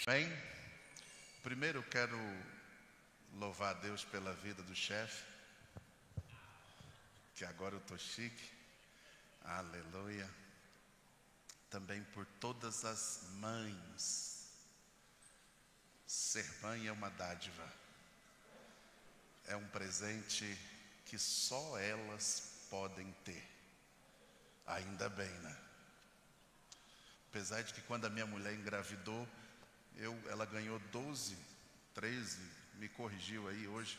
Bem, primeiro eu quero louvar a Deus pela vida do chefe, que agora eu estou chique, aleluia. Também por todas as mães. Ser mãe é uma dádiva, é um presente que só elas podem ter, ainda bem, né? Apesar de que quando a minha mulher engravidou, ela ganhou 12, 13, me corrigiu aí hoje,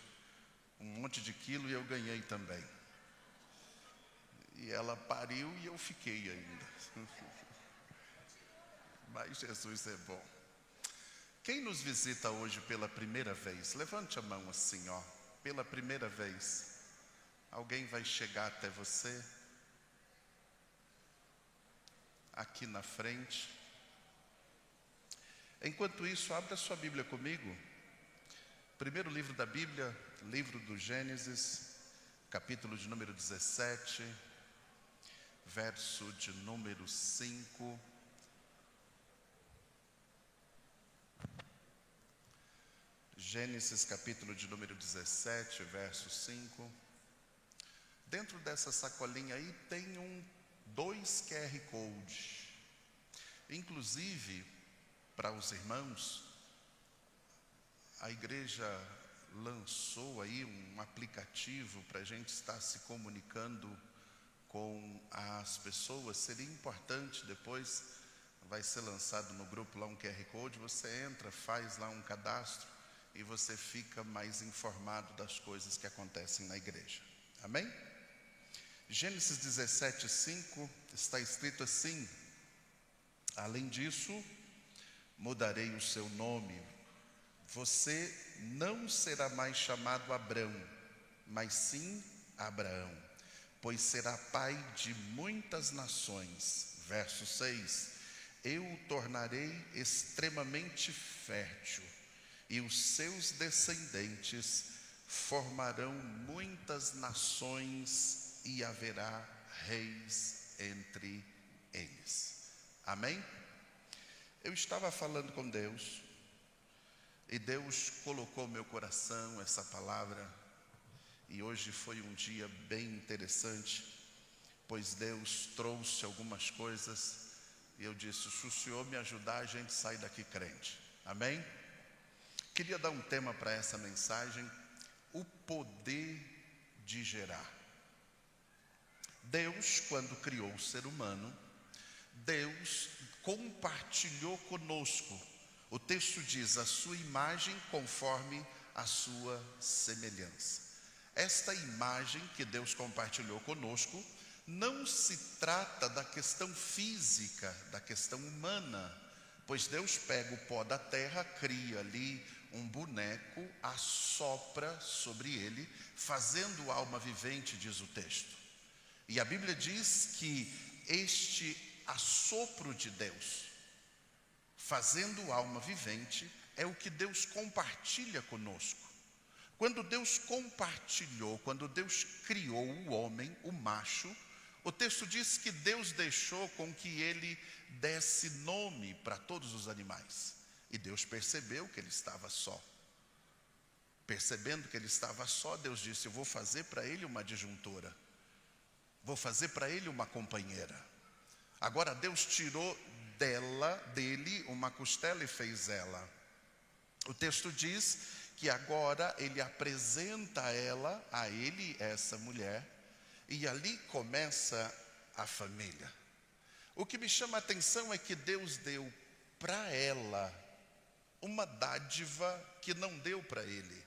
um monte de quilo e eu ganhei também. E ela pariu e eu fiquei ainda. Mas Jesus é bom. Quem nos visita hoje pela primeira vez? Levante a mão assim, ó. Pela primeira vez. Alguém vai chegar até você? Aqui na frente. Enquanto isso, abra sua Bíblia comigo. Primeiro livro da Bíblia, livro do Gênesis, capítulo de número 17, verso de número 5. Gênesis, capítulo de número 17, verso 5. Dentro dessa sacolinha aí tem dois QR Codes. Inclusive, para os irmãos, a igreja lançou aí um aplicativo para a gente estar se comunicando com as pessoas. Seria importante, depois vai ser lançado no grupo lá um QR Code, você entra, faz lá um cadastro e você fica mais informado das coisas que acontecem na igreja. Amém? Gênesis 17, 5 está escrito assim: além disso, mudarei o seu nome. Você não será mais chamado Abrão, mas sim Abraão, pois será pai de muitas nações. Verso 6: eu o tornarei extremamente fértil, e os seus descendentes formarão muitas nações, e haverá reis entre eles. Amém? Eu estava falando com Deus, e Deus colocou no meu coração essa palavra, e hoje foi um dia bem interessante, pois Deus trouxe algumas coisas, e eu disse: se o Senhor me ajudar, a gente sai daqui crente. Amém? Queria dar um tema para essa mensagem: o poder de gerar. Deus, quando criou o ser humano, Deus compartilhou conosco. O texto diz: a sua imagem conforme a sua semelhança. Esta imagem que Deus compartilhou conosco não se trata da questão física, da questão humana, pois Deus pega o pó da terra, cria ali um boneco, assopra sobre ele, fazendo alma vivente, diz o texto. E a Bíblia diz que este assopro de Deus, fazendo alma vivente, é o que Deus compartilha conosco. Quando Deus compartilhou, quando Deus criou o homem, o macho, o texto diz que Deus deixou com que ele desse nome para todos os animais. E Deus percebeu que ele estava só. Percebendo que ele estava só, Deus disse: eu vou fazer para ele uma adjuntora, vou fazer para ele uma companheira. Agora Deus tirou dele uma costela e fez ela. O texto diz que agora ele apresenta a ele essa mulher, e ali começa a família. O que me chama a atenção é que Deus deu para ela uma dádiva que não deu para ele.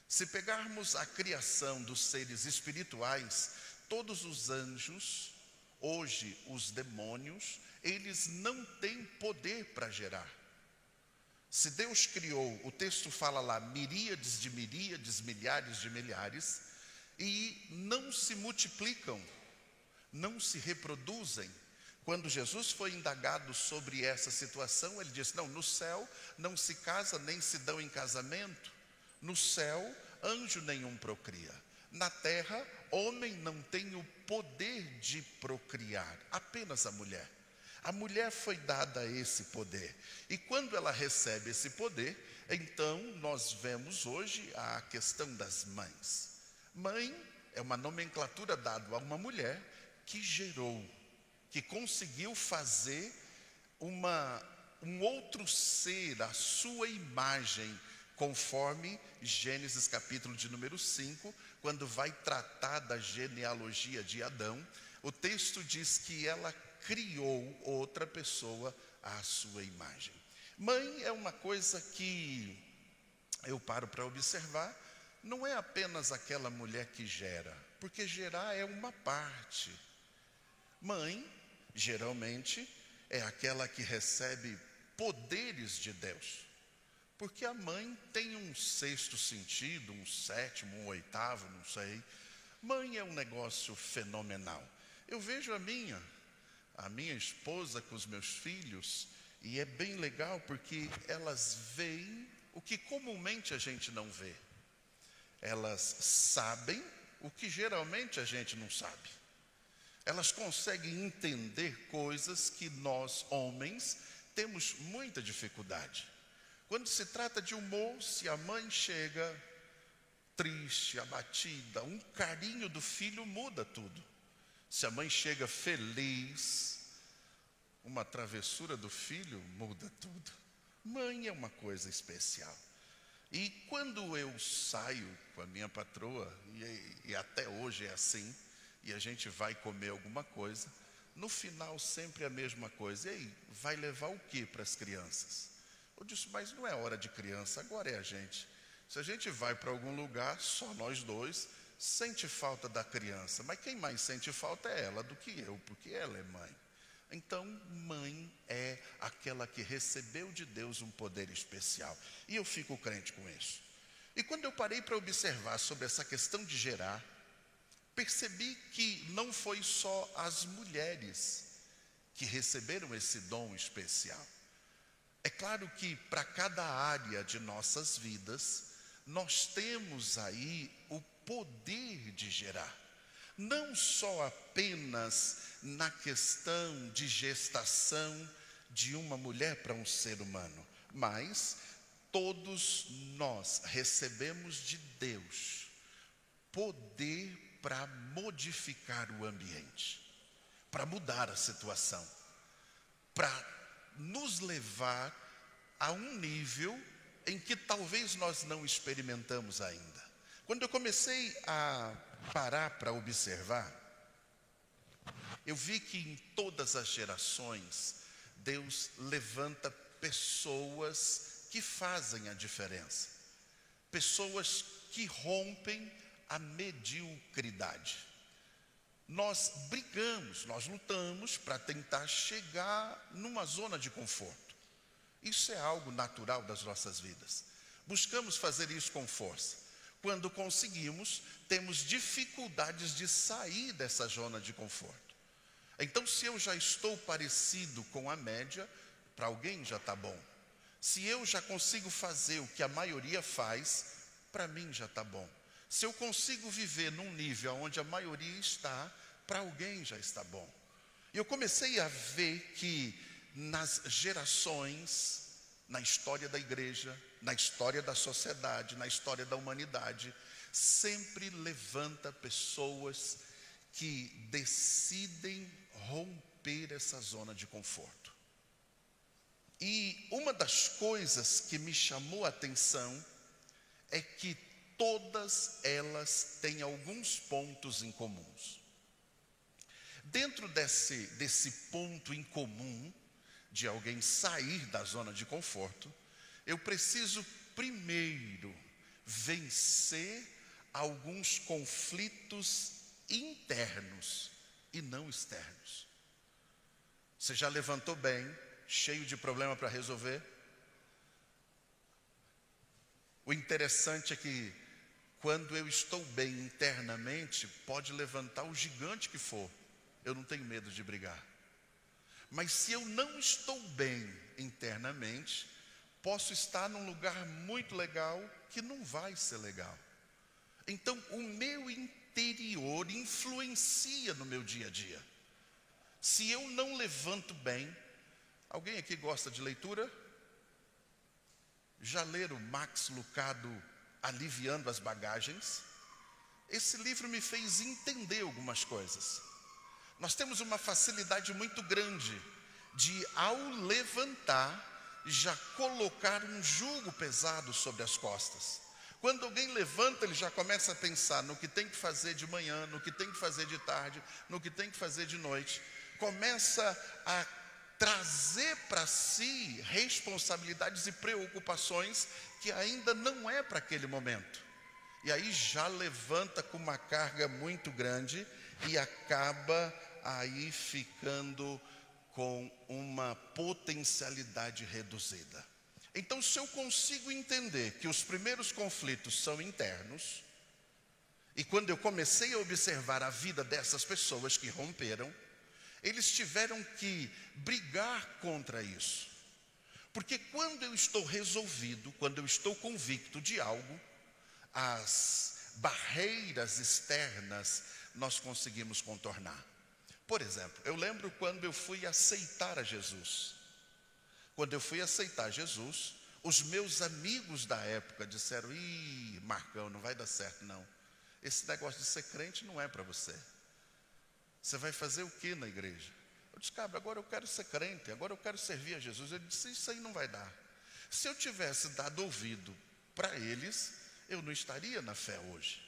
Se pegarmos a criação dos seres espirituais, todos os anjos, hoje os demônios, eles não têm poder para gerar. Se Deus criou, o texto fala lá, miríades, milhares de milhares, e não se multiplicam, não se reproduzem. Quando Jesus foi indagado sobre essa situação, ele disse: não, no céu não se casa nem se dão em casamento. No céu, anjo nenhum procria. Na terra, homem não tem o poder de procriar, apenas a mulher. A mulher foi dada esse poder. E quando ela recebe esse poder, então nós vemos hoje a questão das mães. Mãe é uma nomenclatura dada a uma mulher que gerou, que conseguiu fazer um outro ser, a sua imagem, conforme Gênesis capítulo de número 5, quando vai tratar da genealogia de Adão, o texto diz que ela criou outra pessoa à sua imagem. Mãe é uma coisa que eu paro para observar, não é apenas aquela mulher que gera, porque gerar é uma parte. Mãe, geralmente, é aquela que recebe poderes de Deus, porque a mãe tem um sexto sentido, um sétimo, um oitavo, não sei. Mãe é um negócio fenomenal. Eu vejo a minha esposa com os meus filhos, e é bem legal porque elas veem o que comumente a gente não vê. Elas sabem o que geralmente a gente não sabe. Elas conseguem entender coisas que nós, homens, temos muita dificuldade. Quando se trata de humor, se a mãe chega triste, abatida, um carinho do filho muda tudo. Se a mãe chega feliz, uma travessura do filho muda tudo. Mãe é uma coisa especial. E quando eu saio com a minha patroa, e até hoje é assim, e a gente vai comer alguma coisa, no final sempre a mesma coisa. E aí, vai levar o que para as crianças? Eu disse, mas não é hora de criança, agora é a gente. Se a gente vai para algum lugar, só nós dois, sente falta da criança. Mas quem mais sente falta é ela do que eu, porque ela é mãe. Então, mãe é aquela que recebeu de Deus um poder especial. E eu fico crente com isso. E quando eu parei para observar sobre essa questão de gerar, percebi que não foi só as mulheres que receberam esse dom especial. É claro que para cada área de nossas vidas, nós temos aí o poder de gerar. Não só apenas na questão de gestação de uma mulher para um ser humano, mas todos nós recebemos de Deus poder para modificar o ambiente, para mudar a situação, para nos levar a um nível em que talvez nós não experimentamos ainda. Quando eu comecei a parar para observar, eu vi que em todas as gerações, Deus levanta pessoas que fazem a diferença. Pessoas que rompem a mediocridade. Nós brigamos, nós lutamos para tentar chegar numa zona de conforto. Isso é algo natural das nossas vidas. Buscamos fazer isso com força. Quando conseguimos, temos dificuldades de sair dessa zona de conforto. Então, se eu já estou parecido com a média, para alguém já está bom. Se eu já consigo fazer o que a maioria faz, para mim já está bom. Se eu consigo viver num nível onde a maioria está, para alguém já está bom. E eu comecei a ver que nas gerações, na história da igreja, na história da sociedade, na história da humanidade, sempre levanta pessoas que decidem romper essa zona de conforto. E uma das coisas que me chamou a atenção é que todas elas têm alguns pontos em comuns. Dentro desse ponto em comum de alguém sair da zona de conforto, eu preciso primeiro vencer alguns conflitos internos e não externos. Você já levantou bem, cheio de problema para resolver? O interessante é que quando eu estou bem internamente, pode levantar o gigante que for, eu não tenho medo de brigar. Mas se eu não estou bem internamente, posso estar num lugar muito legal que não vai ser legal. Então, o meu interior influencia no meu dia a dia. Se eu não levanto bem, alguém aqui gosta de leitura? Já leram Max Lucado, Aliviando as Bagagens? Esse livro me fez entender algumas coisas. Nós temos uma facilidade muito grande de, ao levantar, já colocar um jugo pesado sobre as costas. Quando alguém levanta, ele já começa a pensar no que tem que fazer de manhã, no que tem que fazer de tarde, no que tem que fazer de noite. Começa a trazer para si responsabilidades e preocupações que ainda não é para aquele momento. E aí já levanta com uma carga muito grande e acaba aí ficando com uma potencialidade reduzida. Então, se eu consigo entender que os primeiros conflitos são internos, e quando eu comecei a observar a vida dessas pessoas que romperam, eles tiveram que brigar contra isso. Porque quando eu estou resolvido, quando eu estou convicto de algo, as barreiras externas nós conseguimos contornar. Por exemplo, eu lembro quando eu fui aceitar a Jesus. Quando eu fui aceitar Jesus, os meus amigos da época disseram: ih, Marcão, não vai dar certo não. Esse negócio de ser crente não é para você. Você vai fazer o que na igreja? Eu disse: cara, agora eu quero ser crente, agora eu quero servir a Jesus. Ele disse: isso aí não vai dar. Se eu tivesse dado ouvido para eles, eu não estaria na fé hoje.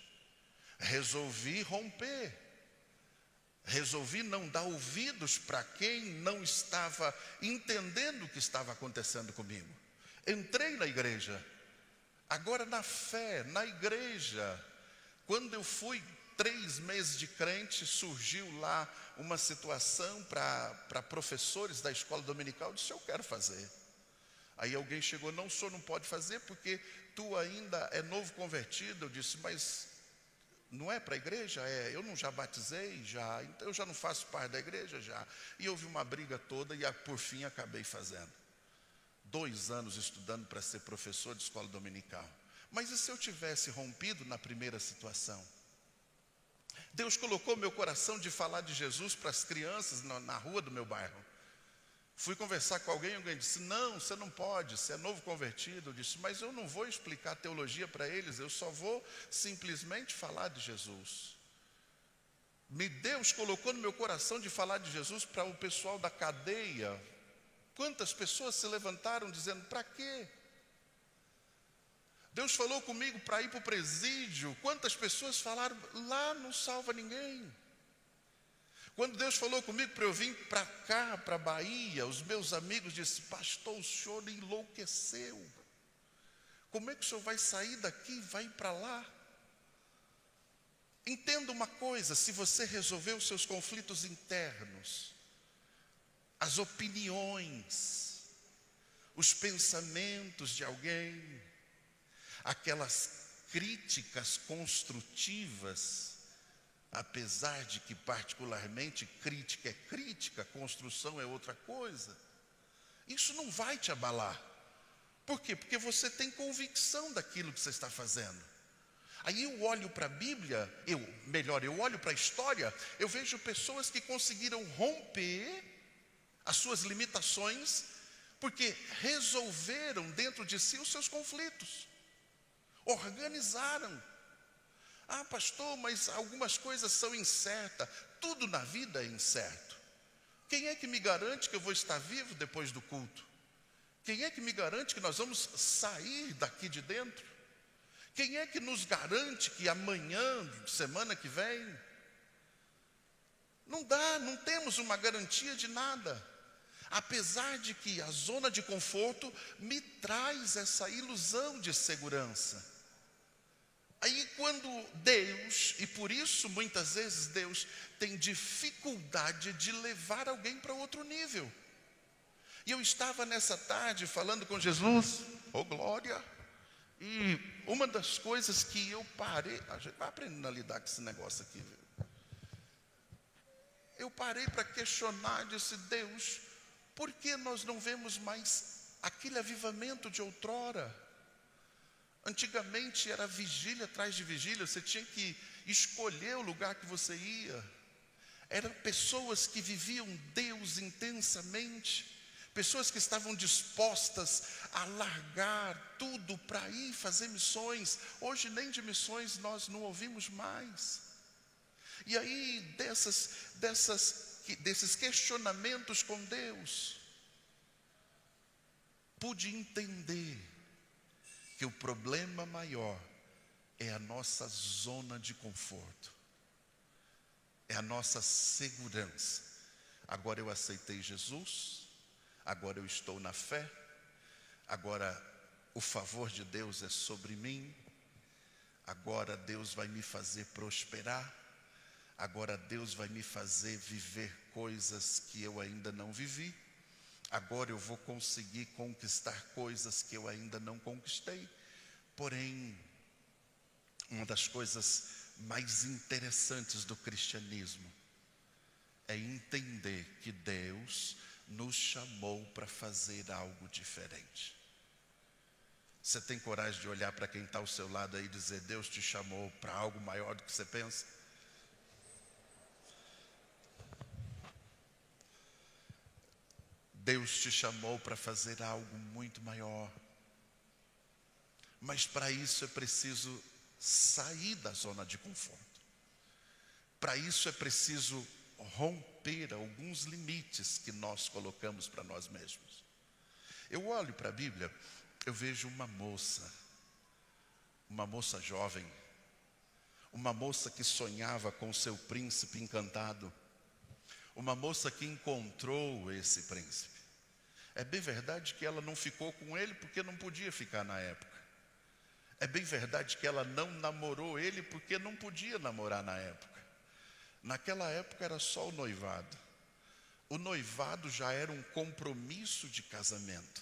Resolvi romper. Resolvi não dar ouvidos para quem não estava entendendo o que estava acontecendo comigo. Entrei na igreja. Agora na fé, na igreja, quando eu fui 3 meses de crente, surgiu lá uma situação para professores da escola dominical. Eu disse: eu quero fazer. Aí alguém chegou: não, o senhor não pode fazer porque tu ainda é novo convertido. Eu disse: mas não é para a igreja? É, eu não já batizei, já, então eu já não faço parte da igreja já. E houve uma briga toda e por fim acabei fazendo. 2 anos estudando para ser professor de escola dominical. Mas e se eu tivesse rompido na primeira situação? Deus colocou meu coração de falar de Jesus para as crianças na rua do meu bairro. Fui conversar com alguém disse: não, você não pode, você é novo convertido. Eu disse: mas eu não vou explicar teologia para eles, eu só vou simplesmente falar de Jesus. Deus colocou no meu coração de falar de Jesus para o pessoal da cadeia. Quantas pessoas se levantaram dizendo: para quê? Deus falou comigo para ir para o presídio. Quantas pessoas falaram: lá não salva ninguém. Quando Deus falou comigo para eu vir para cá, para a Bahia, os meus amigos disseram: pastor, o senhor enlouqueceu. Como é que o senhor vai sair daqui e vai para lá? Entenda uma coisa: se você resolver os seus conflitos internos, as opiniões, os pensamentos de alguém, aquelas críticas construtivas, apesar de que particularmente crítica é crítica, construção é outra coisa, isso não vai te abalar. Por quê? Porque você tem convicção daquilo que você está fazendo. Aí eu olho para a Bíblia, eu olho para a história, eu vejo pessoas que conseguiram romper as suas limitações, porque resolveram dentro de si os seus conflitos, organizaram. Ah, pastor, mas algumas coisas são incertas. Tudo na vida é incerto. Quem é que me garante que eu vou estar vivo depois do culto? Quem é que me garante que nós vamos sair daqui de dentro? Quem é que nos garante que amanhã, semana que vem? Não dá, não temos uma garantia de nada. Apesar de que a zona de conforto me traz essa ilusão de segurança. Aí quando Deus, e por isso muitas vezes Deus tem dificuldade de levar alguém para outro nível. E eu estava nessa tarde falando com Jesus, oh glória, e uma das coisas que eu parei, a gente vai aprendendo a lidar com esse negócio aqui, viu? Eu parei para questionar, disse: Deus, por que nós não vemos mais aquele avivamento de outrora? Antigamente era vigília atrás de vigília, você tinha que escolher o lugar que você ia. Eram pessoas que viviam Deus intensamente, pessoas que estavam dispostas a largar tudo para ir fazer missões. Hoje nem de missões nós não ouvimos mais. E aí desses questionamentos com Deus, pude entender que o problema maior é a nossa zona de conforto, é a nossa segurança. Agora eu aceitei Jesus, agora eu estou na fé, agora o favor de Deus é sobre mim, agora Deus vai me fazer prosperar, agora Deus vai me fazer viver coisas que eu ainda não vivi, agora eu vou conseguir conquistar coisas que eu ainda não conquistei. Porém, uma das coisas mais interessantes do cristianismo é entender que Deus nos chamou para fazer algo diferente. Você tem coragem de olhar para quem está ao seu lado aí e dizer: Deus te chamou para algo maior do que você pensa? Deus te chamou para fazer algo muito maior. Mas para isso é preciso sair da zona de conforto. Para isso é preciso romper alguns limites que nós colocamos para nós mesmos. Eu olho para a Bíblia, eu vejo uma moça jovem, uma moça que sonhava com seu príncipe encantado, uma moça que encontrou esse príncipe. É bem verdade que ela não ficou com ele porque não podia ficar na época. É bem verdade que ela não namorou ele porque não podia namorar na época. Naquela época era só o noivado. O noivado já era um compromisso de casamento.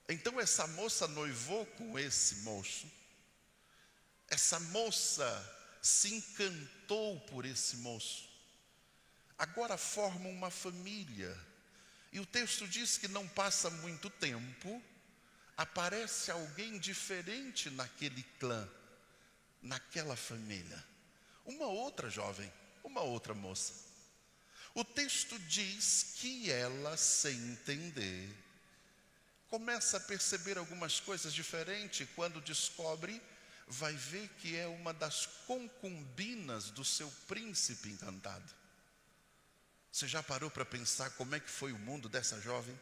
Então essa moça noivou com esse moço. Essa moça se encantou por esse moço. Agora formam uma família. E o texto diz que não passa muito tempo, aparece alguém diferente naquele clã, naquela família. Uma outra jovem, uma outra moça. O texto diz que ela, sem entender, começa a perceber algumas coisas diferentes. Quando descobre, vai ver que é uma das concubinas do seu príncipe encantado. Você já parou para pensar como é que foi o mundo dessa jovem?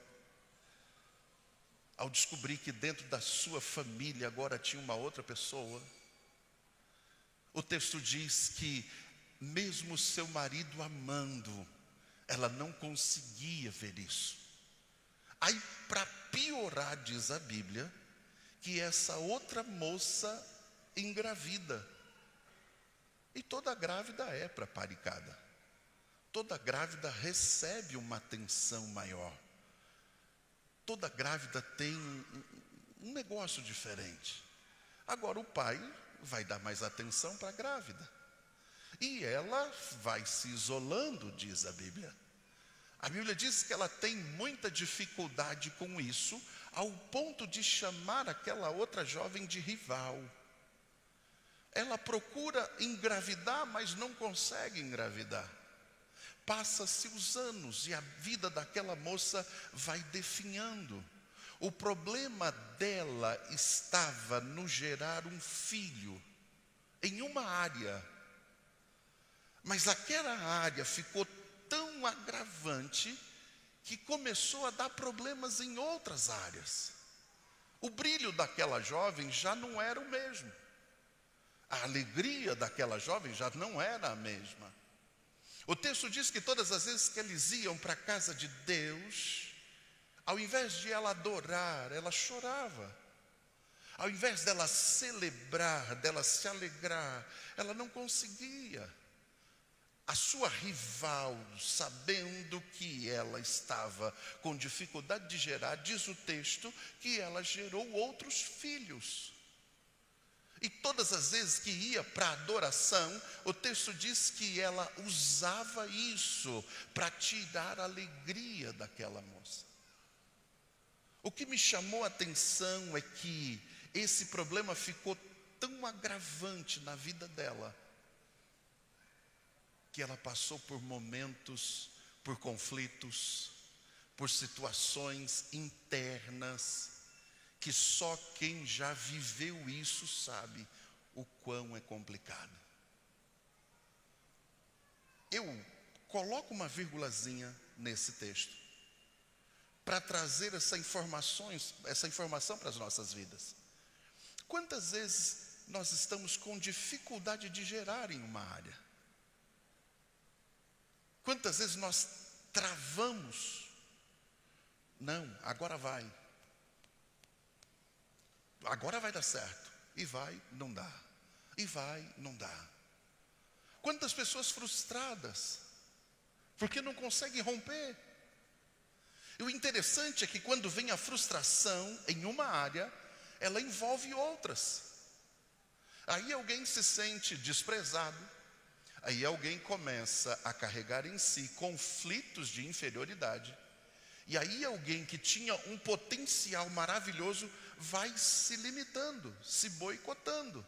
Ao descobrir que dentro da sua família agora tinha uma outra pessoa. O texto diz que mesmo seu marido amando, ela não conseguia ver isso. Aí, para piorar, diz a Bíblia, que essa outra moça engravida. E toda grávida é preparicada. Toda grávida recebe uma atenção maior. Toda grávida tem um negócio diferente. Agora o pai vai dar mais atenção para a grávida. E ela vai se isolando, diz a Bíblia. A Bíblia diz que ela tem muita dificuldade com isso, ao ponto de chamar aquela outra jovem de rival. Ela procura engravidar, mas não consegue engravidar. Passa-se os anos e a vida daquela moça vai definhando. O problema dela estava no gerar um filho em uma área. Mas aquela área ficou tão agravante que começou a dar problemas em outras áreas. O brilho daquela jovem já não era o mesmo. A alegria daquela jovem já não era a mesma. O texto diz que todas as vezes que eles iam para a casa de Deus, ao invés de ela adorar, ela chorava. Ao invés dela celebrar, dela se alegrar, ela não conseguia. A sua rival, sabendo que ela estava com dificuldade de gerar, diz o texto que ela gerou outros filhos. E todas as vezes que ia para a adoração, o texto diz que ela usava isso para tirar a alegria daquela moça. O que me chamou a atenção é que esse problema ficou tão agravante na vida dela, que ela passou por momentos, por conflitos, por situações internas, que só quem já viveu isso sabe o quão é complicado. Eu coloco uma vírgulazinha nesse texto, para trazer essa informação para as nossas vidas. Quantas vezes nós estamos com dificuldade de gerar em uma área? Quantas vezes nós travamos? Não, agora vai. Agora vai dar certo. E vai, não dá. E vai, não dá. Quantas pessoas frustradas, porque não conseguem romper. E o interessante é que quando vem a frustração em uma área, ela envolve outras. Aí alguém se sente desprezado, aí alguém começa a carregar em si conflitos de inferioridade, e aí alguém que tinha um potencial maravilhoso vai se limitando, se boicotando.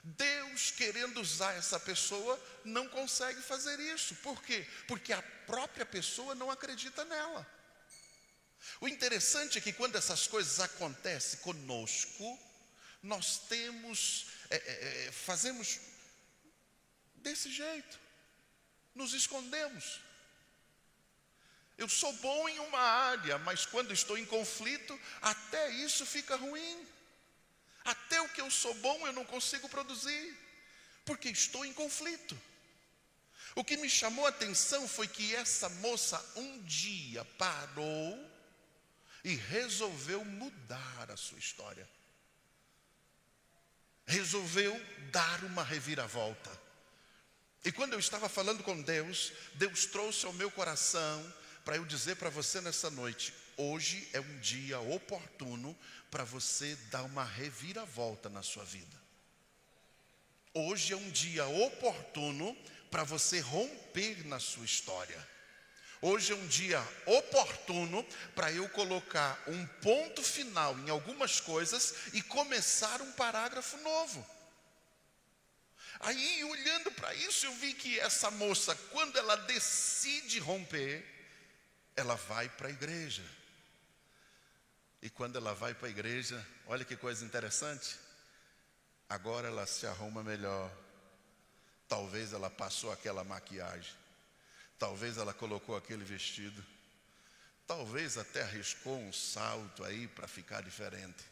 Deus, querendo usar essa pessoa, não consegue fazer isso. Por quê? Porque a própria pessoa não acredita nela. O interessante é que quando essas coisas acontecem conosco, nós fazemos desse jeito, nos escondemos. Eu sou bom em uma área, mas quando estou em conflito, até isso fica ruim. Até o que eu sou bom eu não consigo produzir, porque estou em conflito. O que me chamou a atenção foi que essa moça um dia parou e resolveu mudar a sua história. Resolveu dar uma reviravolta. E quando eu estava falando com Deus, Deus trouxe ao meu coração para eu dizer para você nessa noite: hoje é um dia oportuno para você dar uma reviravolta na sua vida. Hoje é um dia oportuno para você romper na sua história. Hoje é um dia oportuno para eu colocar um ponto final em algumas coisas e começar um parágrafo novo. Aí, olhando para isso, eu vi que essa moça, quando ela decide romper, ela vai para a igreja. E quando ela vai para a igreja, olha que coisa interessante. Agora ela se arruma melhor. Talvez ela passou aquela maquiagem. Talvez ela colocou aquele vestido. Talvez até arriscou um salto aí para ficar diferente.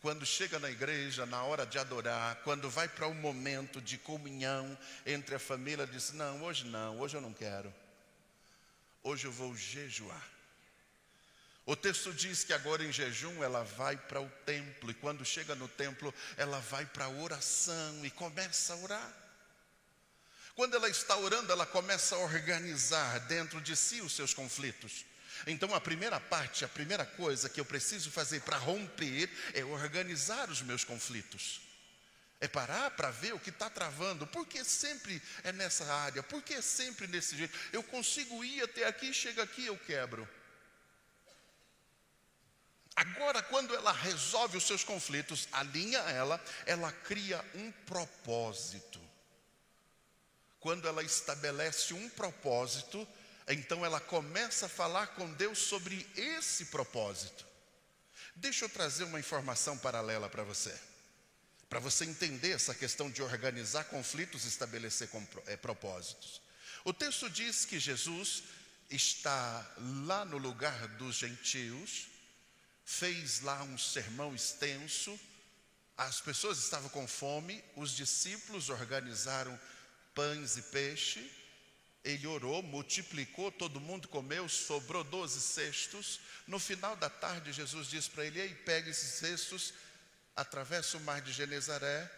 Quando chega na igreja, na hora de adorar, quando vai para um momento de comunhão entre a família, diz: não, hoje eu não quero. Hoje eu vou jejuar. O texto diz que agora em jejum ela vai para o templo. E quando chega no templo, ela vai para a oração e começa a orar. Quando ela está orando, ela começa a organizar dentro de si os seus conflitos. Então a primeira parte, a primeira coisa que eu preciso fazer para romper é organizar os meus conflitos. É parar para ver o que está travando. Por que sempre é nessa área? Por que sempre desse jeito? Eu consigo ir até aqui, chega aqui, eu quebro. Agora, quando ela resolve os seus conflitos, alinha ela cria um propósito. Quando ela estabelece um propósito, então ela começa a falar com Deus sobre esse propósito. Deixa eu trazer uma informação paralela para você entender essa questão de organizar conflitos e estabelecer propósitos. O texto diz que Jesus está lá no lugar dos gentios, fez lá um sermão extenso, as pessoas estavam com fome, os discípulos organizaram pães e peixe, ele orou, multiplicou, todo mundo comeu, sobrou 12 cestos. No final da tarde, Jesus disse para ele: ei, pegue esses cestos, atravessa o mar de Genezaré,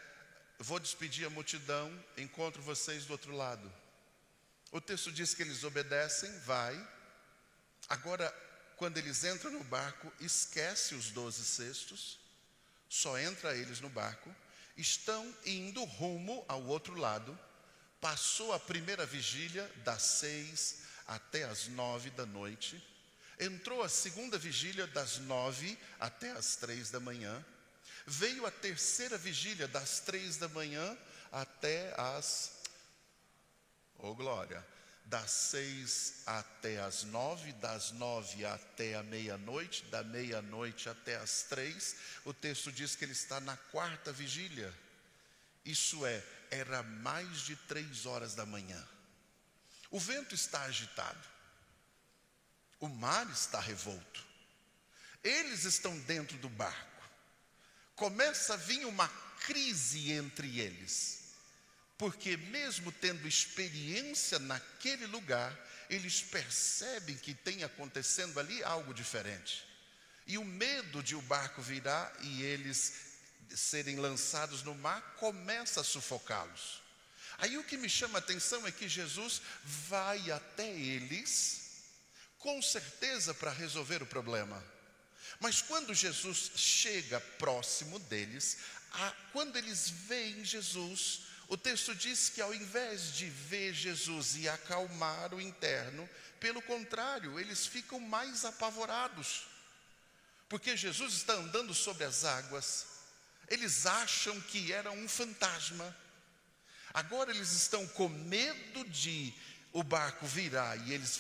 vou despedir a multidão, encontro vocês do outro lado. O texto diz que eles obedecem, vai. Agora, quando eles entram no barco, esquece os 12 cestos, só entra eles no barco, estão indo rumo ao outro lado. Passou a primeira vigília das 6 até as 9 da noite. Entrou a segunda vigília das 9 até as 3 da manhã. Veio a terceira vigília das 3 da manhã até as Oh glória! Das 6 até as 9, das 9 até a meia-noite, da meia-noite até as 3, o texto diz que ele está na quarta vigília. Isso é, era mais de 3 horas da manhã. O vento está agitado, o mar está revolto, eles estão dentro do barco. Começa a vir uma crise entre eles. Porque mesmo tendo experiência naquele lugar, eles percebem que tem acontecendo ali algo diferente. E o medo de o barco virar e eles serem lançados no mar começa a sufocá-los. Aí o que me chama a atenção é que Jesus vai até eles, com certeza para resolver o problema. Mas quando Jesus chega próximo deles, quando eles veem Jesus, o texto diz que ao invés de ver Jesus e acalmar o interno, pelo contrário, eles ficam mais apavorados. Porque Jesus está andando sobre as águas, eles acham que era um fantasma. Agora eles estão com medo de o barco virar e eles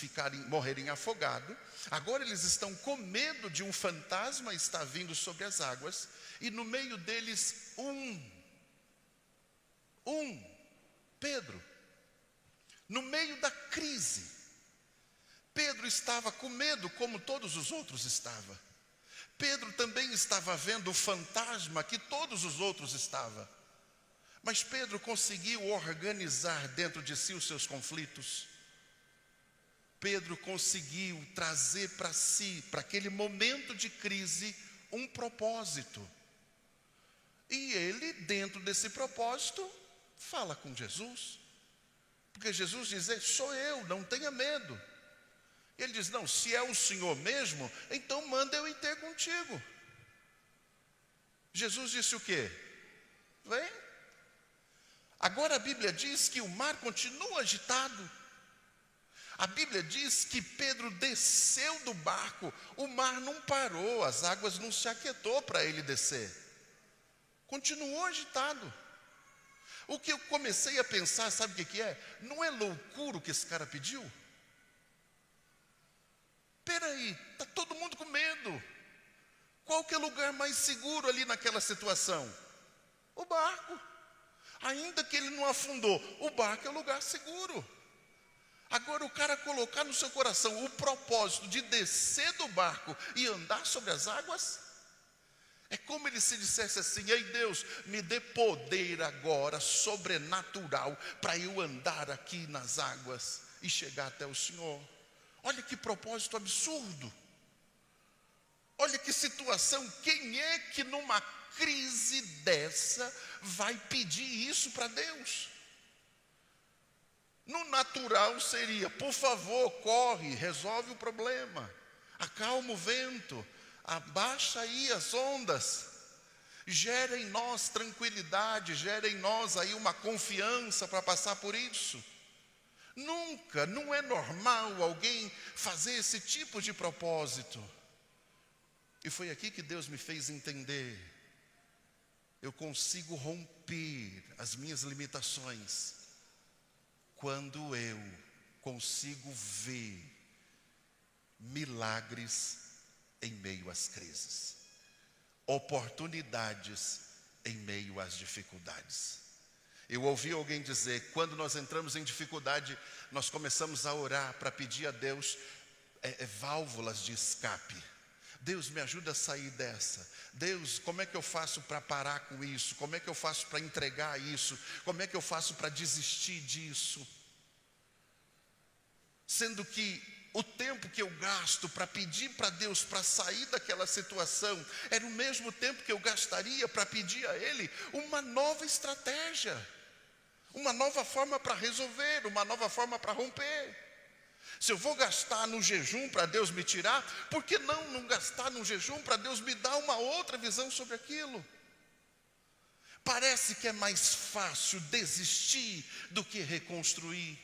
morrerem afogados. Agora eles estão com medo de um fantasma estar vindo sobre as águas. E no meio deles Pedro, no meio da crise. Pedro estava com medo como todos os outros estavam. Pedro também estava vendo o fantasma que todos os outros estavam. Mas Pedro conseguiu organizar dentro de si os seus conflitos. Pedro conseguiu trazer para si, para aquele momento de crise, um propósito. E ele, dentro desse propósito, fala com Jesus. Porque Jesus diz: sou eu, não tenha medo. E ele diz: não, se é o Senhor mesmo, então manda eu ir ter contigo. Jesus disse o quê? Vem. Agora a Bíblia diz que o mar continua agitado. A Bíblia diz que Pedro desceu do barco, o mar não parou, as águas não se aquietou para ele descer. Continuou agitado. O que eu comecei a pensar, sabe o que é? Não é loucura o que esse cara pediu? Peraí, está todo mundo com medo. Qual que é o lugar mais seguro ali naquela situação? O barco. Ainda que ele não afundou, o barco é o lugar seguro. Agora o cara colocar no seu coração o propósito de descer do barco e andar sobre as águas, é como ele se dissesse assim: ei Deus, me dê poder agora, sobrenatural, para eu andar aqui nas águas e chegar até o Senhor. Olha que propósito absurdo. Olha que situação. Quem é que numa crise dessa vai pedir isso para Deus? No natural seria: por favor, corre, resolve o problema, acalma o vento, abaixa aí as ondas, gera em nós tranquilidade, gera em nós aí uma confiança para passar por isso. Nunca, não é normal alguém fazer esse tipo de propósito. E foi aqui que Deus me fez entender: eu consigo romper as minhas limitações quando eu consigo ver milagres em meio às crises, oportunidades em meio às dificuldades. Eu ouvi alguém dizer: quando nós entramos em dificuldade, nós começamos a orar para pedir a Deus válvulas de escape. Deus, me ajuda a sair dessa. Deus, como é que eu faço para parar com isso? Como é que eu faço para entregar isso? Como é que eu faço para desistir disso? Sendo que o tempo que eu gasto para pedir para Deus para sair daquela situação era o mesmo tempo que eu gastaria para pedir a Ele uma nova estratégia, uma nova forma para resolver, uma nova forma para romper. Se eu vou gastar no jejum para Deus me tirar, por que não gastar no jejum para Deus me dar uma outra visão sobre aquilo? Parece que é mais fácil desistir do que reconstruir.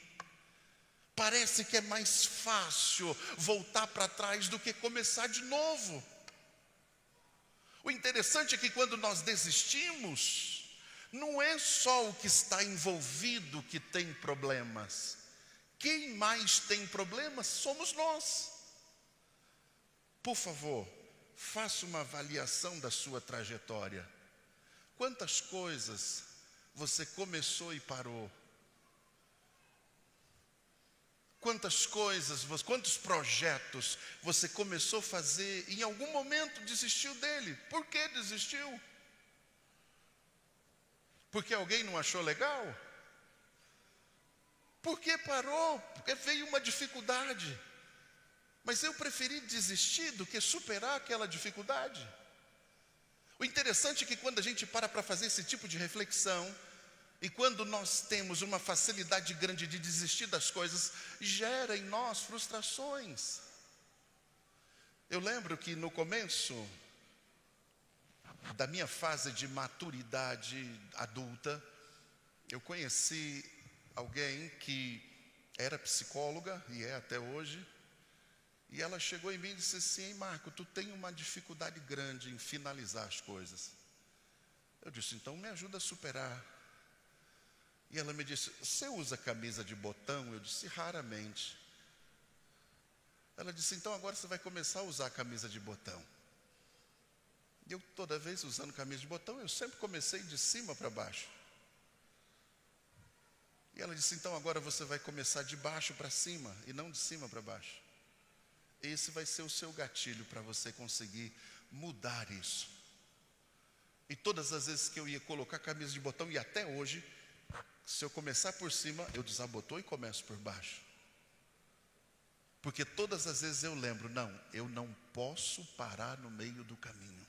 Parece que é mais fácil voltar para trás do que começar de novo. O interessante é que quando nós desistimos, não é só o que está envolvido que tem problemas. Quem mais tem problemas somos nós. Por favor, faça uma avaliação da sua trajetória. Quantas coisas você começou e parou? Quantas coisas, quantos projetos você começou a fazer e em algum momento desistiu dele? Por que desistiu? Porque alguém não achou legal? Por que parou? Porque veio uma dificuldade. Mas eu preferi desistir do que superar aquela dificuldade. O interessante é que quando a gente para fazer esse tipo de reflexão, e quando nós temos uma facilidade grande de desistir das coisas, gera em nós frustrações. Eu lembro que no começo da minha fase de maturidade adulta, eu conheci alguém que era psicóloga, e é até hoje, e ela chegou em mim e disse assim: "Ei, Marco, tu tem uma dificuldade grande em finalizar as coisas." Eu disse: "Então me ajuda a superar." E ela me disse: "Você usa camisa de botão?" Eu disse: "Raramente." Ela disse: "Então agora você vai começar a usar camisa de botão." E eu, toda vez usando camisa de botão, eu sempre comecei de cima para baixo. E ela disse: "Então agora você vai começar de baixo para cima e não de cima para baixo. Esse vai ser o seu gatilho para você conseguir mudar isso." E todas as vezes que eu ia colocar camisa de botão, e até hoje, se eu começar por cima, eu desabotou e começo por baixo. Porque todas as vezes eu lembro: não, eu não posso parar no meio do caminho.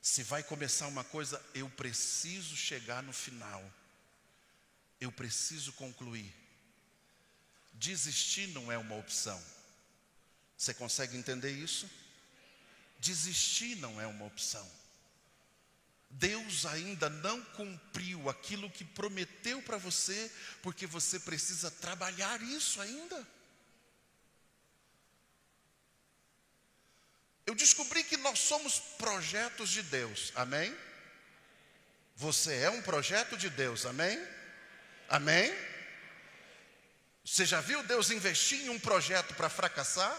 Se vai começar uma coisa, eu preciso chegar no final. Eu preciso concluir. Desistir não é uma opção. Você consegue entender isso? Desistir não é uma opção. Deus ainda não cumpriu aquilo que prometeu para você, porque você precisa trabalhar isso ainda. Eu descobri que nós somos projetos de Deus, amém? Você é um projeto de Deus, amém? Amém? Você já viu Deus investir em um projeto para fracassar?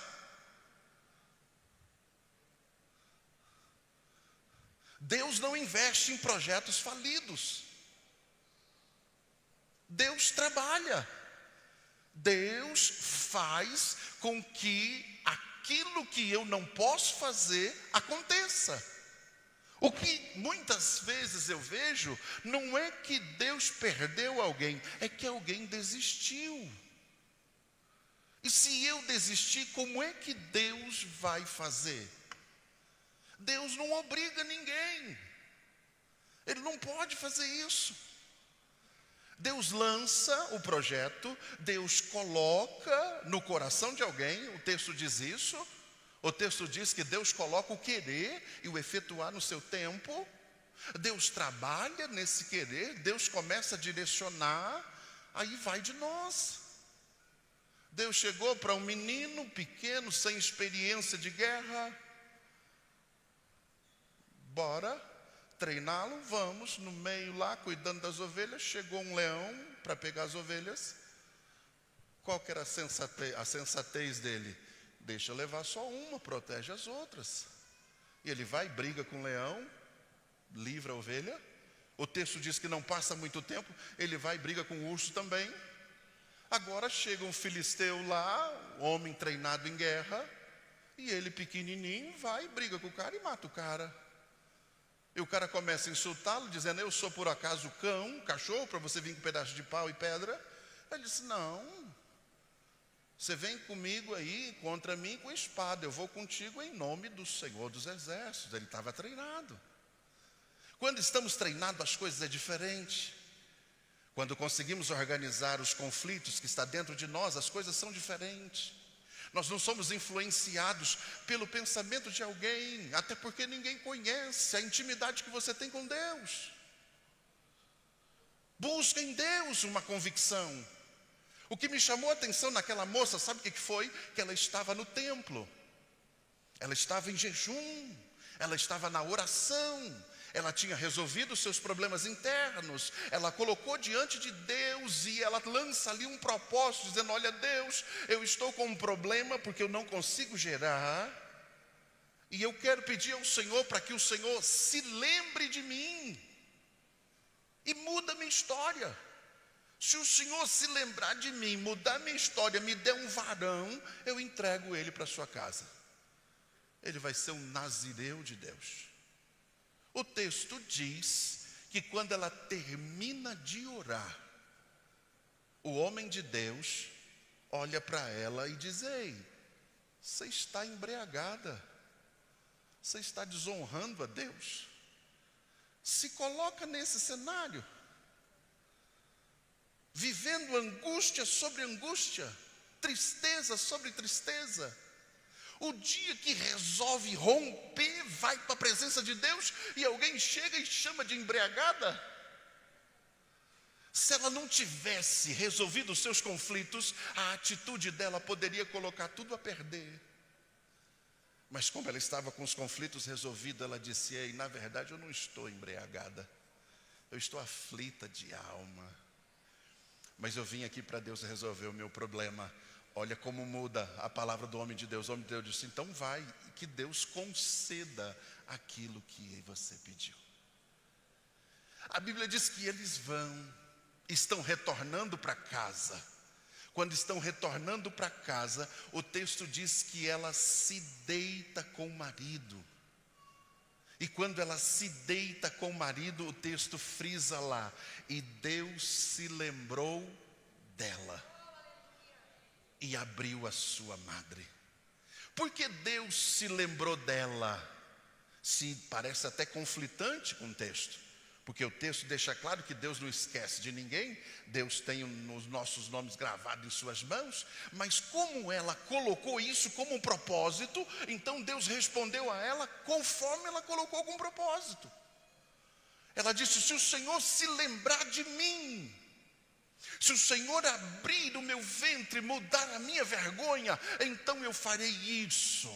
Deus não investe em projetos falidos. Deus trabalha. Deus faz com que aquilo que eu não posso fazer aconteça. O que muitas vezes eu vejo não é que Deus perdeu alguém, é que alguém desistiu. E se eu desistir, como é que Deus vai fazer? Deus não obriga ninguém. Ele não pode fazer isso. Deus lança o projeto, Deus coloca no coração de alguém, o texto diz isso. O texto diz que Deus coloca o querer e o efetuar no seu tempo. Deus trabalha nesse querer, Deus começa a direcionar, aí vai de nós. Deus chegou para um menino pequeno, sem experiência de guerra. Bora treiná-lo, vamos, no meio lá, cuidando das ovelhas, chegou um leão para pegar as ovelhas. Qual que era a sensatez dele? Deixa eu levar só uma, protege as outras. E ele vai, briga com o leão, livra a ovelha. O texto diz que não passa muito tempo, ele vai e briga com o urso também. Agora chega um filisteu lá, homem treinado em guerra, e ele pequenininho vai, briga com o cara e mata o cara. E o cara começa a insultá-lo, dizendo: eu sou por acaso cão, cachorro, para você vir com um pedaço de pau e pedra? Ele disse: não, você vem comigo aí contra mim com espada, eu vou contigo em nome do Senhor dos Exércitos. Ele estava treinado. Quando estamos treinados, as coisas é diferente. Quando conseguimos organizar os conflitos que está dentro de nós, as coisas são diferentes. Nós não somos influenciados pelo pensamento de alguém, até porque ninguém conhece a intimidade que você tem com Deus. Busca em Deus uma convicção. O que me chamou a atenção naquela moça, sabe o que foi? Que ela estava no templo, ela estava em jejum, ela estava na oração, Ela tinha resolvido os seus problemas internos, ela colocou diante de Deus e ela lança ali um propósito, dizendo: olha Deus, eu estou com um problema porque eu não consigo gerar, e eu quero pedir ao Senhor para que o Senhor se lembre de mim e muda minha história. Se o Senhor se lembrar de mim, mudar minha história, me der um varão, eu entrego ele para a sua casa. Ele vai ser um nazireu de Deus. O texto diz que quando ela termina de orar, o homem de Deus olha para ela e diz: ei, você está embriagada, você está desonrando a Deus. Se coloca nesse cenário, vivendo angústia sobre angústia, tristeza sobre tristeza. O dia que resolve romper, vai para a presença de Deus e alguém chega e chama de embriagada. Se ela não tivesse resolvido os seus conflitos, a atitude dela poderia colocar tudo a perder. Mas como ela estava com os conflitos resolvidos, ela disse: ei, na verdade eu não estou embriagada, eu estou aflita de alma, mas eu vim aqui para Deus resolver o meu problema. Olha como muda a palavra do homem de Deus. O homem de Deus disse: então vai, que Deus conceda aquilo que você pediu. A Bíblia diz que eles estão retornando para casa. Quando estão retornando para casa, o texto diz que ela se deita com o marido. E quando ela se deita com o marido, o texto frisa lá: e Deus se lembrou dela e abriu a sua madre. Por que Deus se lembrou dela? Se parece até conflitante com o texto, porque o texto deixa claro que Deus não esquece de ninguém, Deus tem os nossos nomes gravados em suas mãos, mas como ela colocou isso como um propósito, então Deus respondeu a ela conforme ela colocou como propósito. Ela disse: se o Senhor se lembrar de mim, se o Senhor abrir o meu ventre, mudar a minha vergonha, então eu farei isso.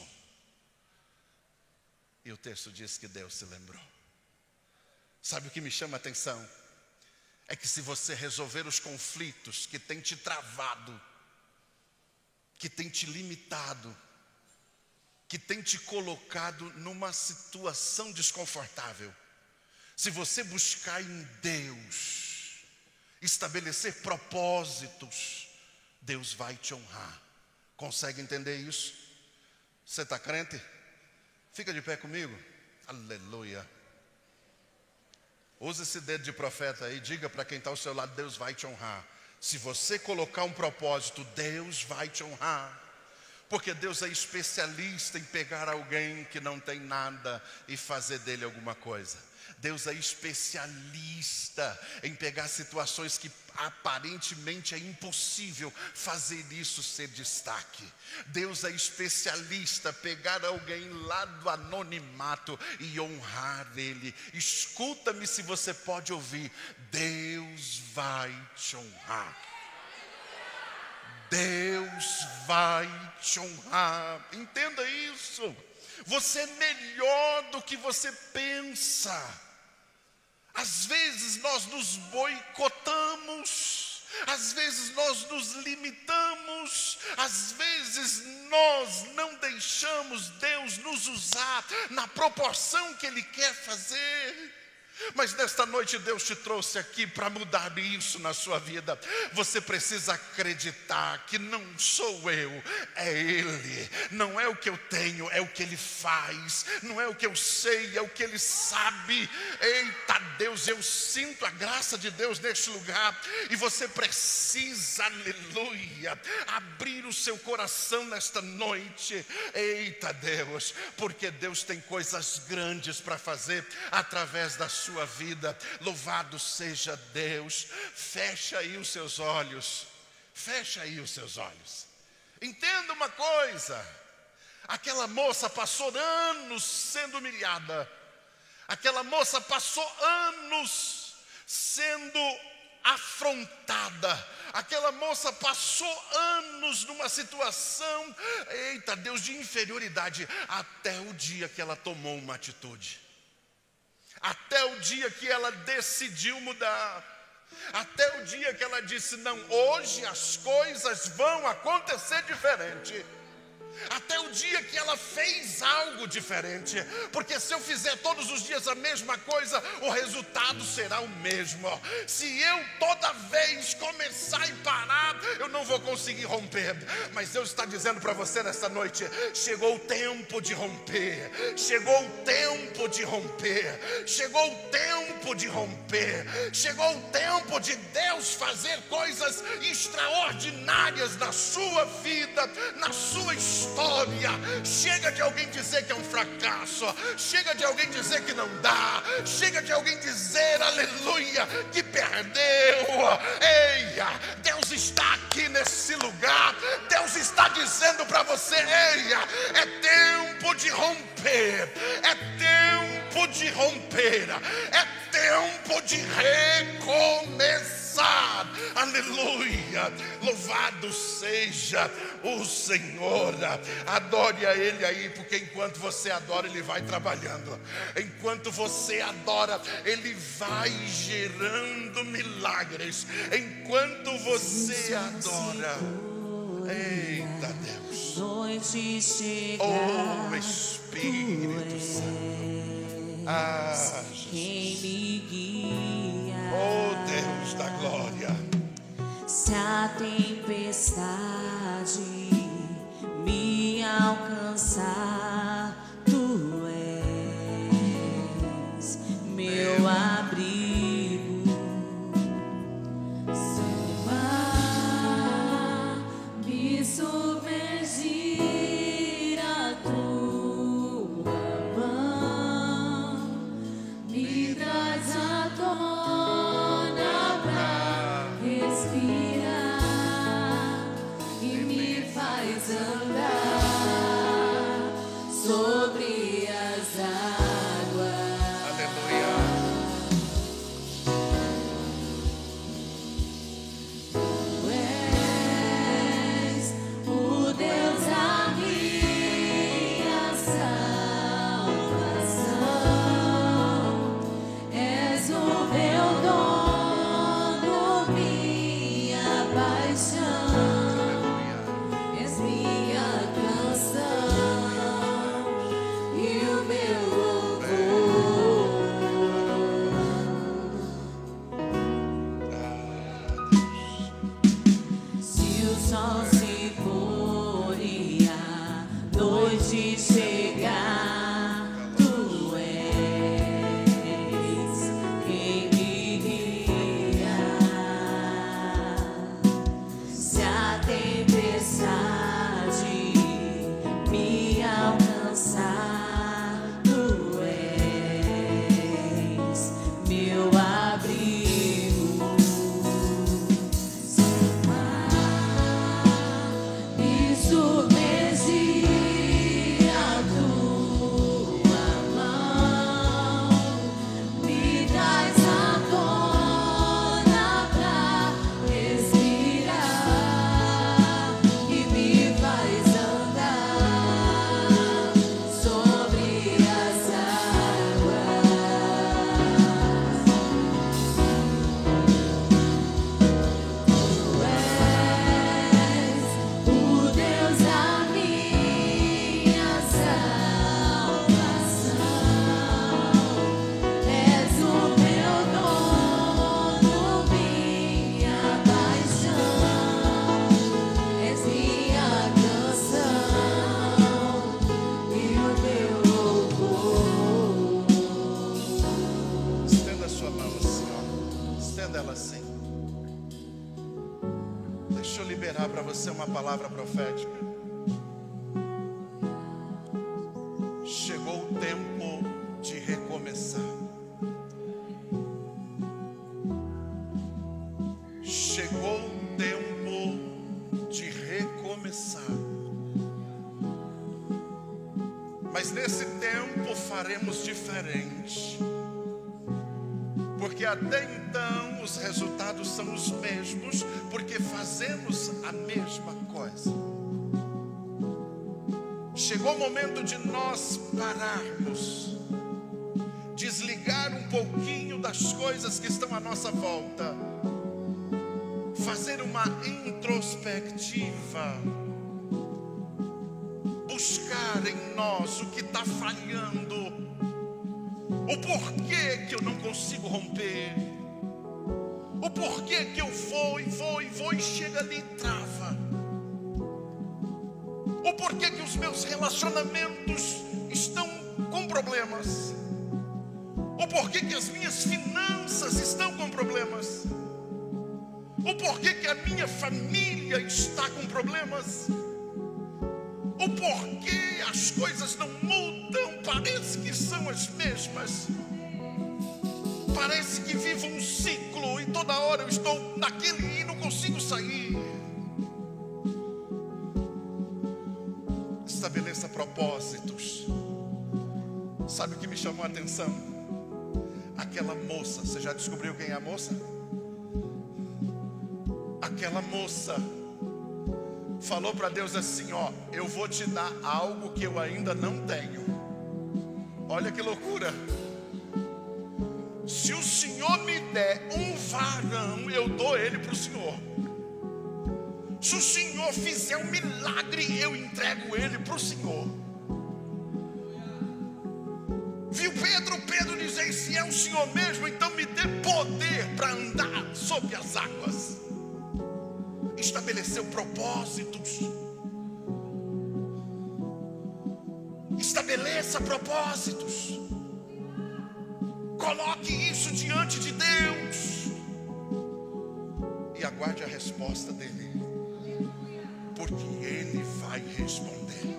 E o texto diz que Deus se lembrou. Sabe o que me chama a atenção? É que se você resolver os conflitos que tem te travado, que tem te limitado, que tem te colocado numa situação desconfortável, se você buscar em Deus, estabelecer propósitos, Deus vai te honrar. Consegue entender isso? Você está crente? Fica de pé comigo. Aleluia. Use esse dedo de profeta aí, diga para quem está ao seu lado: Deus vai te honrar. Se você colocar um propósito, Deus vai te honrar. Porque Deus é especialista em pegar alguém que não tem nada e fazer dele alguma coisa. Deus é especialista em pegar situações que aparentemente é impossível fazer isso ser destaque. Deus é especialista em pegar alguém lá do anonimato e honrar ele. Escuta-me, se você pode ouvir: Deus vai te honrar. Deus vai te honrar. Entenda isso. Você é melhor do que você pensa. Às vezes nós nos boicotamos, às vezes nós nos limitamos, às vezes nós não deixamos Deus nos usar na proporção que Ele quer fazer. Mas nesta noite Deus te trouxe aqui para mudar isso na sua vida. Você precisa acreditar que não sou eu, é Ele. Não é o que eu tenho, é o que Ele faz. Não é o que eu sei, é o que Ele sabe. Eita Deus, eu sinto a graça de Deus neste lugar. E você precisa, aleluia, abrir o seu coração nesta noite. Eita Deus, porque Deus tem coisas grandes para fazer através da sua vida. Louvado seja Deus. Fecha aí os seus olhos. Fecha aí os seus olhos. Entenda uma coisa: aquela moça passou anos sendo humilhada. Aquela moça passou anos sendo afrontada. Aquela moça passou anos numa situação, eita Deus, de inferioridade, até o dia que ela tomou uma atitude. Até o dia que ela decidiu mudar. Até o dia que ela disse: não, hoje as coisas vão acontecer diferente. Até o dia que ela fez algo diferente. Porque se eu fizer todos os dias a mesma coisa, o resultado será o mesmo. Se eu toda vez começar e parar, eu não vou conseguir romper. Mas Deus está dizendo para você nessa noite: chegou o tempo de romper. Chegou o tempo de romper. Chegou o tempo de romper. Chegou o tempo de Deus fazer coisas extraordinárias na sua vida, na sua história. Chega de alguém dizer que é um fracasso. Chega de alguém dizer que não dá. Chega de alguém dizer, aleluia, que perdeu. Eia, Deus está aqui nesse lugar. Deus está dizendo para você: eia, é tempo de romper. É tempo de romper. É tempo de recomeçar. Aleluia, louvado seja o Senhor. Adore a Ele aí, porque enquanto você adora, Ele vai trabalhando. Enquanto você adora, Ele vai gerando milagres. Enquanto você adora, eita Deus, oh Espírito Santo, ah Jesus, oh Deus da glória. Se a tempestade me alcançar, Tu és meu abrigo. Se o mar me submergir, a Tua mão me traz à tona pra respirar e me faz andar sobre as águas. Aleluia. Tu és o Deus da minha salvação. És o meu dono, minha paixão. És minha canção e o meu louvor. Se o sol se pôr e a noite chegar, Tu és quem me guia. Se a tempestade me alcançar, Tu és meu abrigo. Se o mar me submergir, a Tua mão me traz à tona pra respirar e me faz andar sobre as águas. Tu és o Deus da minha salvação. És o meu dono, minha paixão. És minha canção e o meu louvor. Estenda a sua mão assim, ó. Estenda ela assim. Deixa eu liberar para você uma palavra profética. Chegou o tempo de recomeçar. Chegou o tempo de recomeçar. Mas nesse tempo faremos diferente. Porque até então os resultados são os mesmos, porque fazemos a mesma coisa. Chegou o momento de nós pararmos, desligar um pouquinho das coisas que estão à nossa volta, fazer uma introspectiva, buscar em nós o que está falhando, o porquê que eu não consigo romper, o porquê que eu vou e chega ali e trava, o porquê que os meus relacionamentos estão com problemas, o porquê que as minhas finanças estão com problemas, o porquê que a minha família está com problemas, o porquê as coisas não mudam, parece que são as mesmas, parece que vivo um ciclo e toda hora eu estou naquele e não consigo sair. Estabeleça propósitos. Sabe o que me chamou a atenção? Aquela moça, você já descobriu quem é a moça? Aquela moça falou para Deus assim: ó, eu vou te dar algo que eu ainda não tenho. Olha que loucura. Se o Senhor me der um varão, eu dou ele para o Senhor. Se o Senhor fizer um milagre, eu entrego ele para o Senhor. Viu Pedro? Pedro dizer: se é o Senhor mesmo, então me dê poder para andar sobre as águas. Estabeleceu propósitos. Estabeleça propósitos. Coloque isso diante de Deus e aguarde a resposta dele, porque ele vai responder.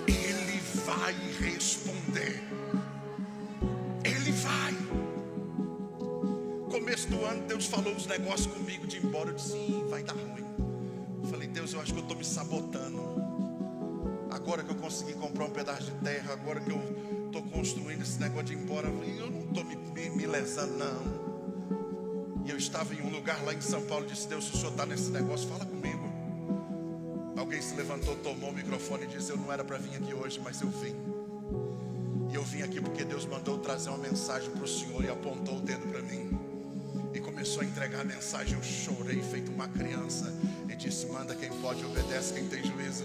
Ele vai responder. Ele vai. Começo do ano, Deus falou uns negócios comigo de ir embora. Eu disse: vai dar ruim. Eu falei: Deus, eu acho que eu estou me sabotando. Agora que eu consegui comprar um pedaço de terra, agora que eu estou construindo esse negócio de ir embora, eu não estou me lesando, não. E eu estava em um lugar lá em São Paulo e disse: Deus, se o Senhor está nesse negócio, fala comigo. Alguém se levantou, tomou o microfone e disse: eu não era para vir aqui hoje, mas eu vim. E eu vim aqui porque Deus mandou trazer uma mensagem para o Senhor e apontou o dedo para mim. E começou a entregar a mensagem. Eu chorei feito uma criança e disse: manda quem pode, obedece quem tem juízo.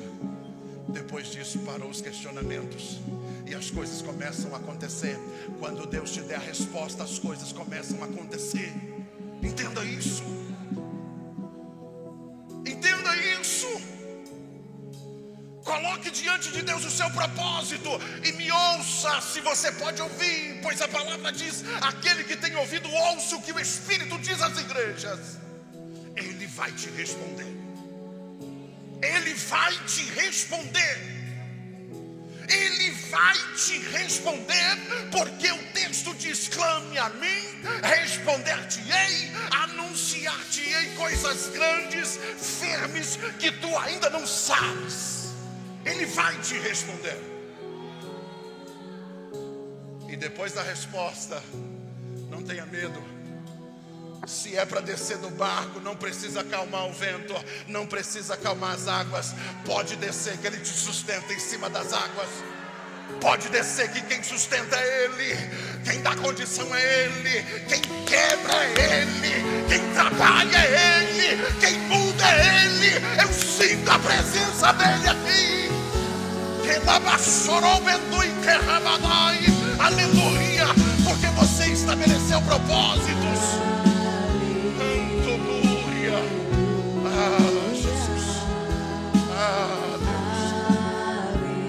Depois disso parou os questionamentos e as coisas começam a acontecer. Quando Deus te der a resposta, as coisas começam a acontecer. Entenda isso. Entenda isso. Coloque diante de Deus o seu propósito e me ouça, se você pode ouvir, pois a palavra diz: aquele que tem ouvido, ouça o que o Espírito diz às igrejas. Ele vai te responder. Ele vai te responder. Ele vai te responder, porque o texto diz: clame a mim, responder-te-ei, anunciar-te-ei coisas grandes, firmes, que tu ainda não sabes. Ele vai te responder. E depois da resposta, não tenha medo. Se é para descer do barco, não precisa acalmar o vento, não precisa acalmar as águas. Pode descer, que Ele te sustenta em cima das águas. Pode descer, que quem sustenta é Ele, quem dá condição é Ele, quem quebra é Ele, quem trabalha é Ele, quem muda é Ele. Eu sinto a presença dEle aqui. Aleluia, porque você estabeleceu propósitos. Ah, Jesus.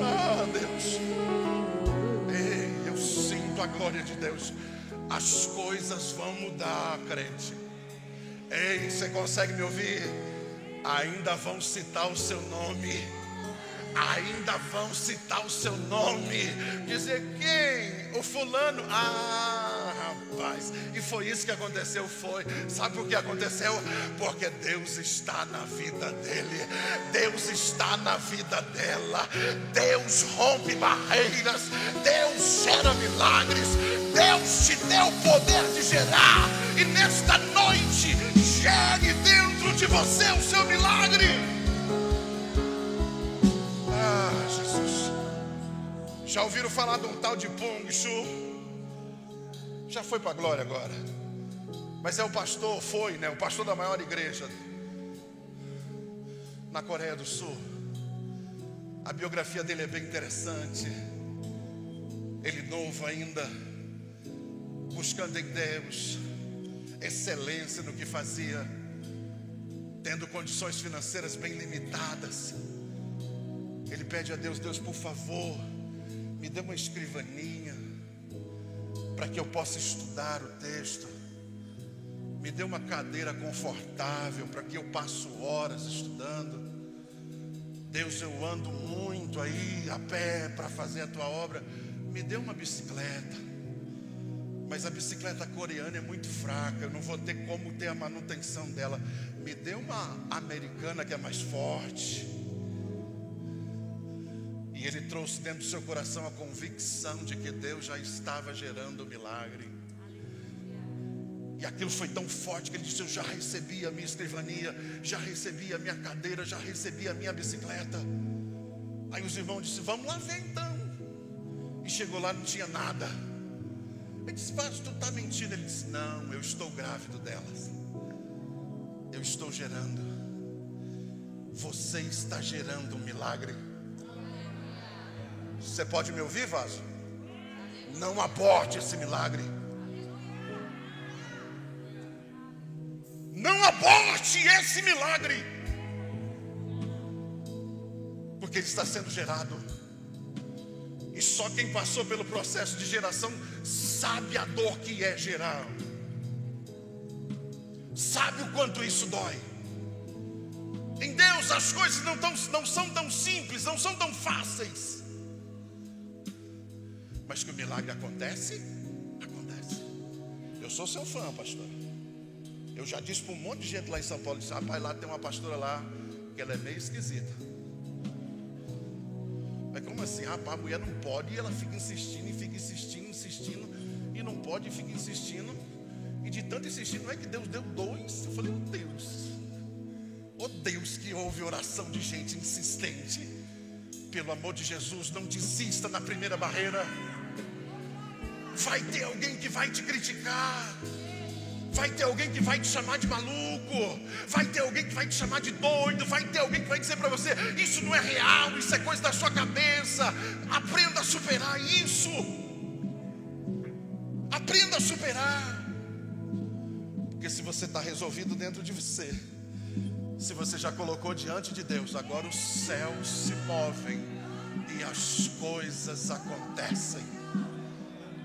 Ah, Deus. Ei, eu sinto a glória de Deus. As coisas vão mudar, crente. Ei, você consegue me ouvir? Ainda vão citar o seu nome. Ainda vão citar o seu nome. Dizer: quem? O fulano. Ah, rapaz. E foi isso que aconteceu, foi. Sabe por que aconteceu? Porque Deus está na vida dele. Deus está na vida dela. Deus rompe barreiras. Deus gera milagres. Deus te deu o poder de gerar. E nesta noite, gere dentro de você o seu milagre. Ah, Jesus. Já ouviram falar de um tal de Pung Shu? Já foi para a glória agora. Mas é o pastor, foi, né? O pastor da maior igreja na Coreia do Sul. A biografia dele é bem interessante. Ele novo ainda, buscando em Deus excelência no que fazia, tendo condições financeiras bem limitadas. Ele pede a Deus: Deus, por favor, me dê uma escrivaninha para que eu possa estudar o texto. Me dê uma cadeira confortável para que eu passe horas estudando. Deus, eu ando muito aí a pé para fazer a tua obra. Me dê uma bicicleta. Mas a bicicleta coreana é muito fraca, eu não vou ter como ter a manutenção dela. Me dê uma americana que é mais forte. E ele trouxe dentro do seu coração a convicção de que Deus já estava gerando o milagre. E aquilo foi tão forte que ele disse: eu já recebi a minha escrivania, já recebi a minha cadeira, já recebi a minha bicicleta. Aí os irmãos disseram: vamos lá ver então. E chegou lá, não tinha nada. Ele disse: pastor, tu está mentindo? Ele disse: não, eu estou grávido delas. Eu estou gerando. Você está gerando um milagre. Você pode me ouvir, vaso? Não aborte esse milagre. Não aborte esse milagre. Porque ele está sendo gerado. E só quem passou pelo processo de geração sabe a dor que é gerar. Sabe o quanto isso dói. Em Deus as coisas não são tão simples, não são tão fáceis. Mas que o milagre acontece, acontece. Eu sou seu fã, pastor. Eu já disse para um monte de gente lá em São Paulo: disse, rapaz, lá tem uma pastora lá que ela é meio esquisita. Mas como assim? Rapaz, a mulher não pode, e ela fica insistindo, e fica insistindo, insistindo, e não pode, e fica insistindo. E de tanto insistir, não é que Deus deu 2. Eu falei: oh Deus que ouve oração de gente insistente. Pelo amor de Jesus, não desista na primeira barreira. Vai ter alguém que vai te criticar. Vai ter alguém que vai te chamar de maluco. Vai ter alguém que vai te chamar de doido. Vai ter alguém que vai dizer para você: isso não é real, isso é coisa da sua cabeça. Aprenda a superar isso. Aprenda a superar. Porque se você está resolvido dentro de você, se você já colocou diante de Deus, agora os céus se movem e as coisas acontecem.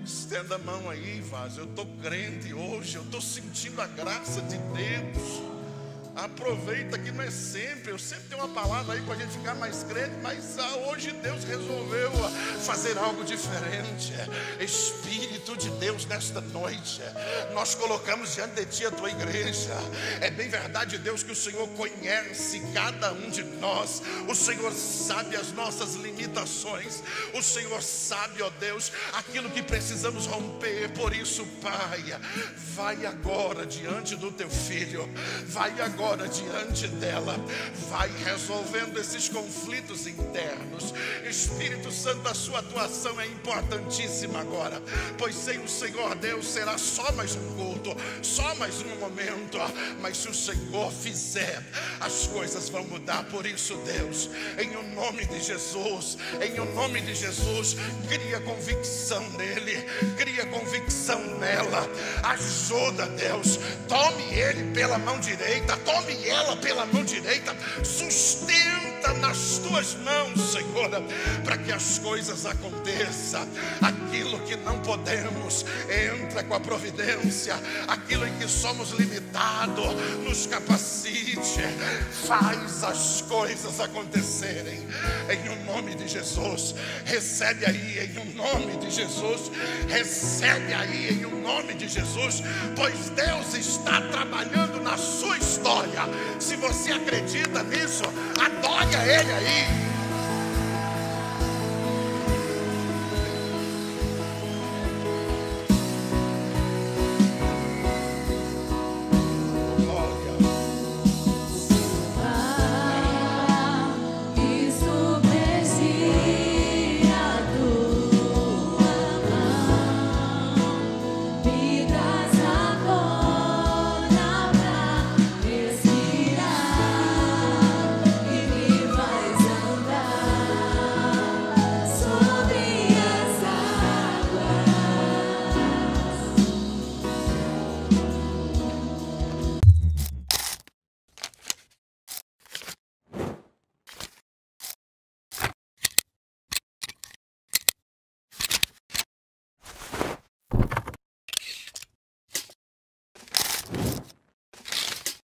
Estenda a mão aí, vaso. Eu estou crente hoje, eu estou sentindo a graça de Deus. Aproveita que não é sempre. Eu sempre tenho uma palavra aí para a gente ficar mais crente, mas hoje Deus resolveu fazer algo diferente. Espírito de Deus, nesta noite nós colocamos diante de Ti a Tua igreja. É bem verdade, Deus, que o Senhor conhece cada um de nós. O Senhor sabe as nossas limitações. O Senhor sabe, ó Deus, aquilo que precisamos romper. Por isso, Pai, vai agora diante do Teu filho. Vai agora diante dela, vai resolvendo esses conflitos internos. Espírito Santo, a sua atuação é importantíssima agora, pois sem o Senhor, Deus, será só mais um culto, só mais um momento, mas se o Senhor fizer, as coisas vão mudar. Por isso, Deus, em o nome de Jesus, em o nome de Jesus, cria convicção nele, cria convicção nela. Ajuda, Deus, tome ele pela mão direita, tome ela pela mão direita, sustenta nas tuas mãos, Senhor, para que as coisas aconteçam. Aquilo que não podemos, entra com a providência. Aquilo em que somos limitados, nos capacite, faz as coisas acontecerem. Em o nome de Jesus, recebe aí, em o nome de Jesus, recebe aí, em o nome de Jesus, pois Deus está trabalhando na sua história. Se você acredita nisso, adore a Ele aí.